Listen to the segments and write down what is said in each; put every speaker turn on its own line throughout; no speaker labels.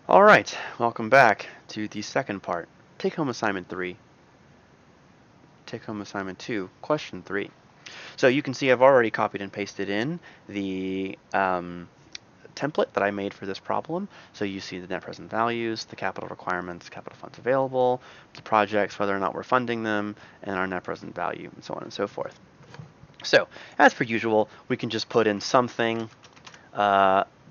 All right, welcome back to the second part. Take-home assignment 3. Take-home assignment 2, question 3. So you can see I've already copied and pasted in the template that I made for this problem. So you see the net present values, the capital requirements, capital funds available, the projects, whether or not we're funding them, and our net present value, and so on and so forth. So as per usual, we can just put in something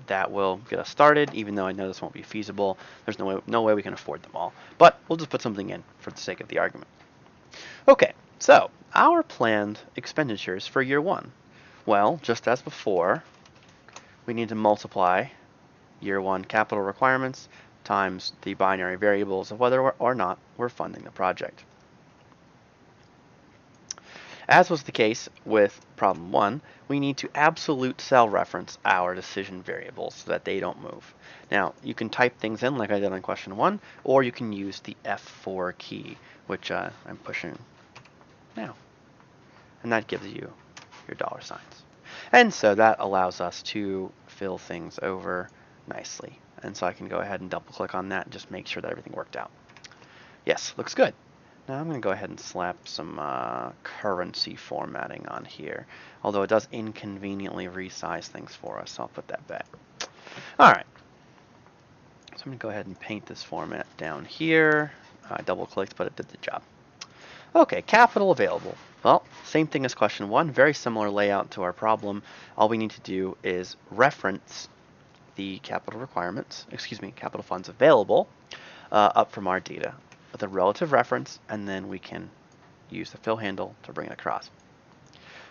that will get us started, even though I know this won't be feasible. There's no way we can afford them all. But we'll just put something in for the sake of the argument. Okay, so our planned expenditures for year 1. Well, just as before, we need to multiply year 1 capital requirements times the binary variables of whether or not we're funding the project. As was the case with problem 1, we need to absolute cell reference our decision variables so that they don't move. Now, you can type things in like I did on question 1, or you can use the F4 key, which I'm pushing now. And that gives you your dollar signs. And so that allows us to fill things over nicely. And so I can go ahead and double click on that and just make sure that everything worked out. Yes, looks good. Now I'm going to go ahead and slap some currency formatting on here, although it does inconveniently resize things for us, so I'll put that back. All right, so I'm going to go ahead and paint this format down here. I double-clicked, but it did the job. Okay, capital available. Well, same thing as question 1, very similar layout to our problem. All we need to do is reference the capital requirements, capital funds available up from our data with a relative reference, and then we can use the fill handle to bring it across.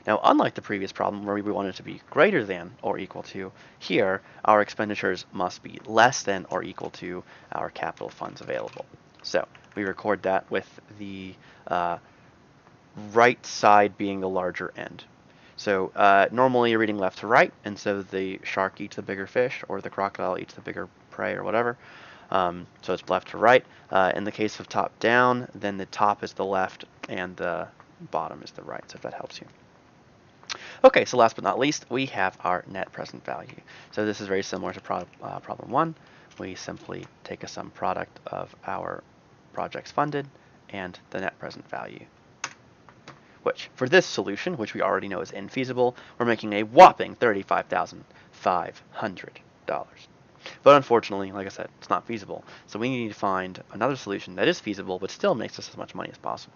Now, unlike the previous problem where we want it to be greater than or equal to, here our expenditures must be less than or equal to our capital funds available. So we record that with the right side being the larger end. So normally you're reading left to right, and so the shark eats the bigger fish, or the crocodile eats the bigger prey, or whatever. So it's left to right. In the case of top down, then the top is the left and the bottom is the right, so if that helps you. Okay, so last but not least, we have our net present value. So this is very similar to problem 1. We simply take a sum product of our projects funded and the net present value, which for this solution, which we already know is infeasible, we're making a whopping $35,500. But unfortunately, like I said, it's not feasible. So we need to find another solution that is feasible, but still makes us as much money as possible.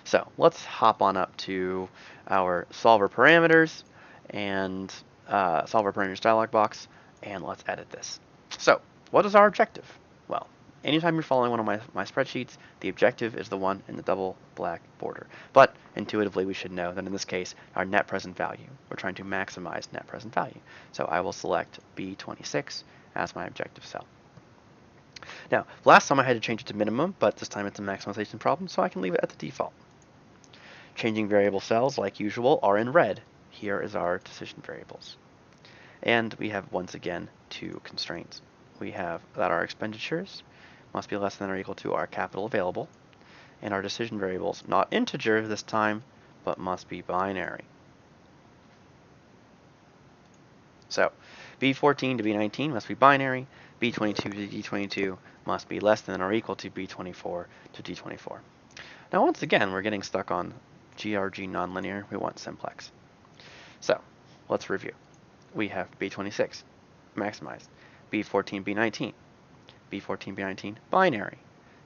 So let's hop on up to our solver parameters and solver parameters dialog box, and let's edit this. So what is our objective? Well, anytime you're following one of my spreadsheets, the objective is the one in the double black border. But intuitively, we should know that in this case, our net present value, we're trying to maximize net present value. So I will select B26 as my objective cell. Now, last time I had to change it to minimum, but this time it's a maximization problem, so I can leave it at the default. Changing variable cells, like usual, are in red. Here is our decision variables. And we have, once again, 2 constraints. We have that our expenditures must be less than or equal to our capital available, and our decision variables, not integer this time, but must be binary. So B14 to B19 must be binary, B22 to D22 must be less than or equal to B24 to D24. Now once again, we're getting stuck on GRG nonlinear. We want simplex. So let's review. We have B26 maximized, B14, B19, B14, B19 binary,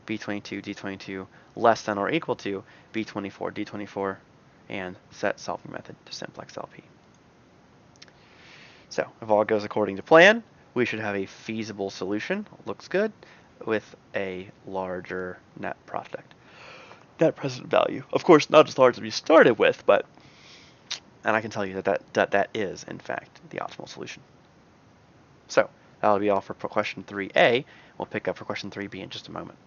B22, D22 less than or equal to B24, D24, and set solving method to simplex LP. So if all goes according to plan, we should have a feasible solution. Looks good, with a larger net present value. Of course, not as large as we started with, but, and I can tell you that is, in fact, the optimal solution. So that'll be all for question 3a. We'll pick up for question 3b in just a moment.